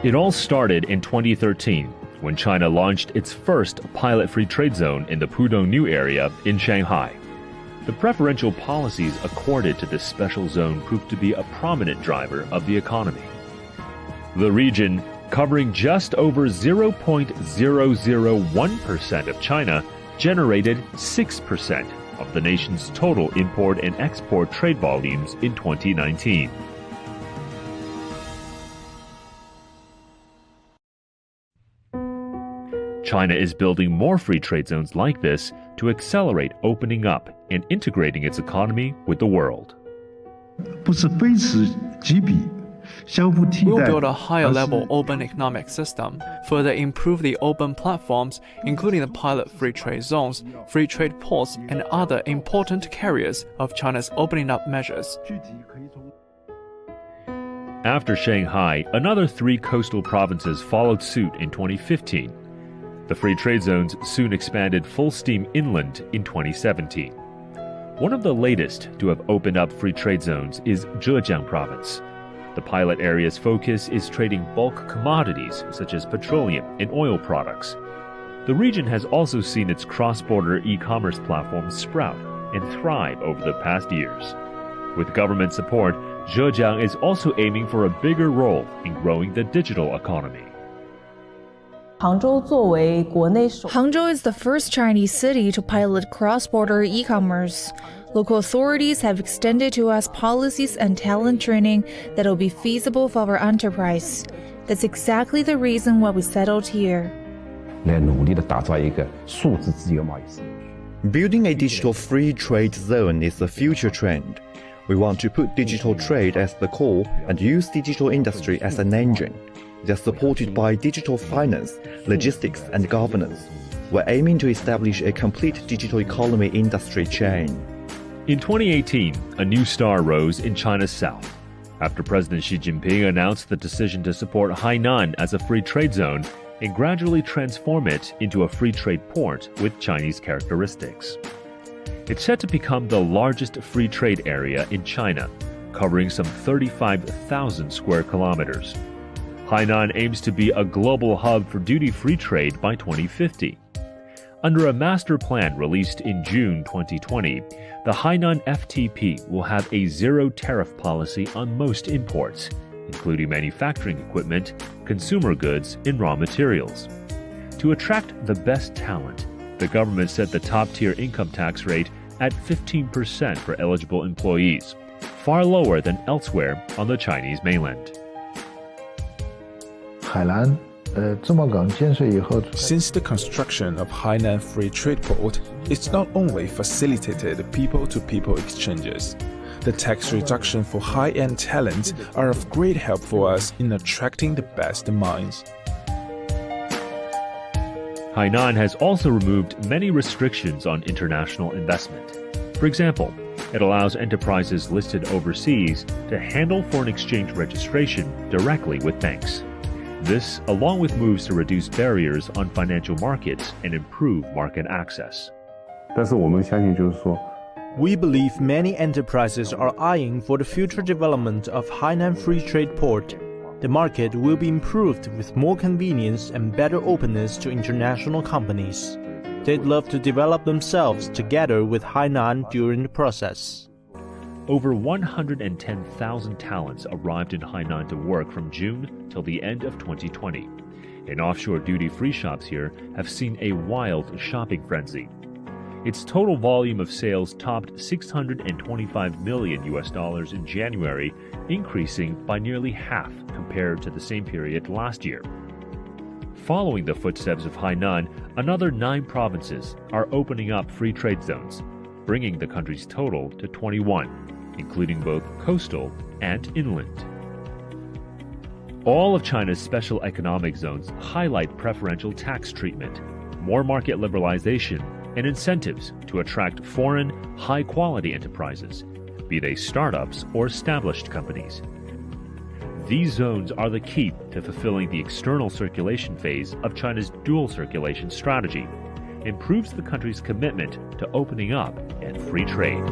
It all started in 2013 when China launched its first pilot free trade zone in the Pudong area in Shanghai. The preferential policies accorded to this special zone proved to be a prominent driver of the economy. The region, covering just over 0.001% of China, generated 6% of the nation's total import and export trade volumes in 2019. China is building more free trade zones like this to accelerate opening up and integrating its economy with the world. We'll build a higher-level open economic system, further improve the open platforms, including the pilot free trade zones, free trade ports, and other important carriers of China's opening up measures. After Shanghai, another 3 coastal provinces followed suit in 2015. The free trade zones soon expanded full steam inland in 2017. One of the latest to have opened up free trade zones is Zhejiang province. The pilot area's focus is trading bulk commodities such as petroleum and oil products. The region has also seen its cross-border e-commerce platform sprout and thrive over the past years. With government support, Zhejiang is also aiming for a bigger role in growing the digital economy. Hangzhou is the first Chinese city to pilot cross-border e-commerce. Local authorities have extended to us policies and talent training that will be feasible for our enterprise. That's exactly the reason why we settled here. Building a digital free trade zone is the future trend. We want to put digital trade as the core and use digital industry as an engine. They are supported by digital finance, logistics, and governance. We're aiming to establish a complete digital economy industry chain. In 2018, a new star rose in China's south after President Xi Jinping announced the decision to support Hainan as a free trade zone and gradually transform it into a free trade port with Chinese characteristics. It's set to become the largest free trade area in China, covering some 35,000 square kilometers. Hainan aims to be a global hub for duty-free trade by 2050. Under a master plan released in June 2020, the Hainan FTP will have a zero-tariff policy on most imports, including manufacturing equipment, consumer goods, and raw materials. To attract the best talent, the government set the top-tier income tax rate at 15% for eligible employees, far lower than elsewhere on the Chinese mainland. Since the construction of Hainan Free Trade Port, it's not only facilitated people-to-people exchanges. The tax reduction for high-end talents are of great help for us in attracting the best minds. Hainan has also removed many restrictions on international investment. For example, it allows enterprises listed overseas to handle foreign exchange registration directly with banks. This, along with moves to reduce barriers on financial markets and improve market access. We believe many enterprises are eyeing for the future development of Hainan Free Trade Port. The market will be improved with more convenience and better openness to international companies. They'd love to develop themselves together with Hainan during the process. Over 110,000 talents arrived in Hainan to work from June till the end of 2020. And offshore duty-free shops here have seen a wild shopping frenzy. Its total volume of sales topped $625 million in January, increasing by nearly half compared to the same period last year. Following the footsteps of Hainan, another 9 provinces are opening up free trade zones, bringing the country's total to 21, including both coastal and inland. All of China's special economic zones highlight preferential tax treatment, more market liberalization, and incentives to attract foreign, high-quality enterprises, be they startups or established companies. These zones are the key to fulfilling the external circulation phase of China's dual circulation strategy and proves the country's commitment to opening up and free trade.